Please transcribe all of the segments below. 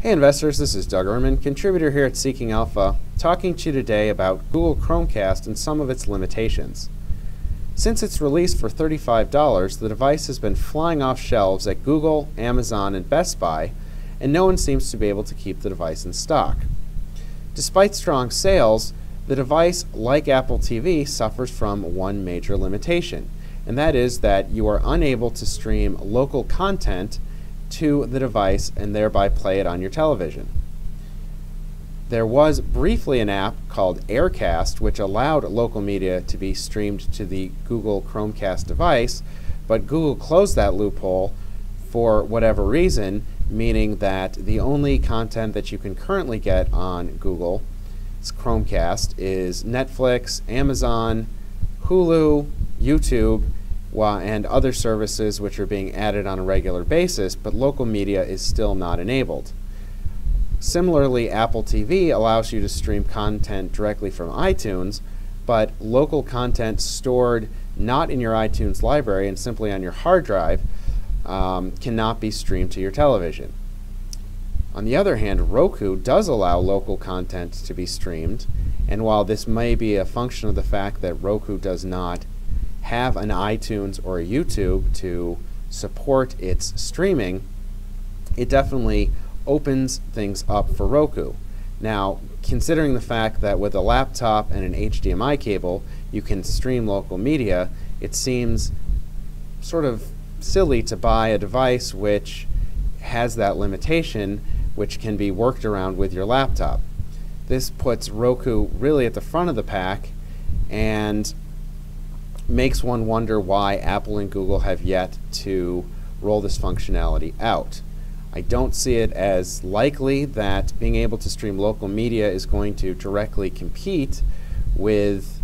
Hey investors, this is Doug Ehrman, contributor here at Seeking Alpha, talking to you today about Google Chromecast and some of its limitations. Since its release for $35, the device has been flying off shelves at Google, Amazon, and Best Buy, and no one seems to be able to keep the device in stock. Despite strong sales, the device, like Apple TV, suffers from one major limitation, and that is that you are unable to stream local content to the device and thereby play it on your television. There was briefly an app called Aircast which allowed local media to be streamed to the Google Chromecast device, but Google closed that loophole for whatever reason, meaning that the only content that you can currently get on Google's Chromecast is Netflix, Amazon, Hulu, YouTube, and other services which are being added on a regular basis, but local media is still not enabled. Similarly, Apple TV allows you to stream content directly from iTunes, but local content stored not in your iTunes library and simply on your hard drive cannot be streamed to your television. On the other hand, Roku does allow local content to be streamed, and while this may be a function of the fact that Roku does not have an iTunes or a YouTube to support its streaming, it definitely opens things up for Roku. Now, considering the fact that with a laptop and an HDMI cable you can stream local media, it seems sort of silly to buy a device which has that limitation, which can be worked around with your laptop. This puts Roku really at the front of the pack and makes one wonder why Apple and Google have yet to roll this functionality out. I don't see it as likely that being able to stream local media is going to directly compete with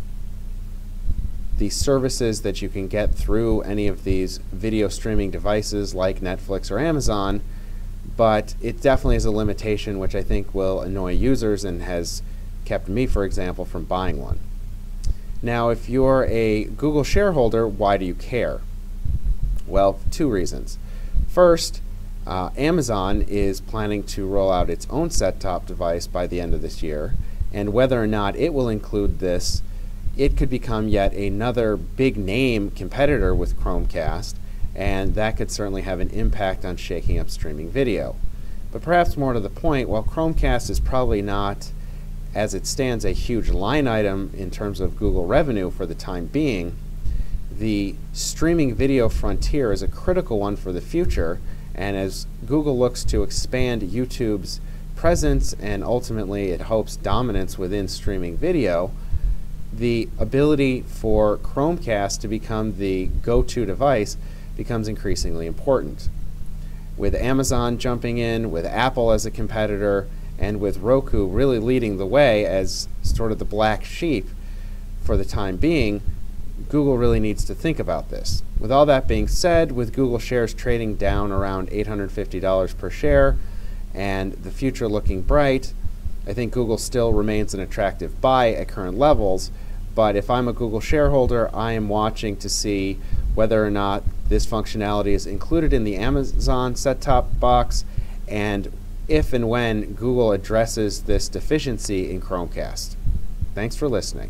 the services that you can get through any of these video streaming devices like Netflix or Amazon, but it definitely is a limitation which I think will annoy users and has kept me, for example, from buying one. Now, if you're a Google shareholder, why do you care? Well, two reasons. First, Amazon is planning to roll out its own set-top device by the end of this year, and whether or not it will include this, it could become yet another big name competitor with Chromecast, and that could certainly have an impact on shaking up streaming video. But perhaps more to the point, while Chromecast is probably not, as it stands, a huge line item in terms of Google revenue for the time being, the streaming video frontier is a critical one for the future, and as Google looks to expand YouTube's presence and ultimately it hopes dominance within streaming video, the ability for Chromecast to become the go-to device becomes increasingly important. With Amazon jumping in, with Apple as a competitor, and with Roku really leading the way as sort of the black sheep for the time being, Google really needs to think about this. With all that being said, with Google shares trading down around $850 per share and the future looking bright, I think Google still remains an attractive buy at current levels, but if I'm a Google shareholder, I am watching to see whether or not this functionality is included in the Amazon set-top box, and if and when Google addresses this deficiency in Chromecast. Thanks for listening.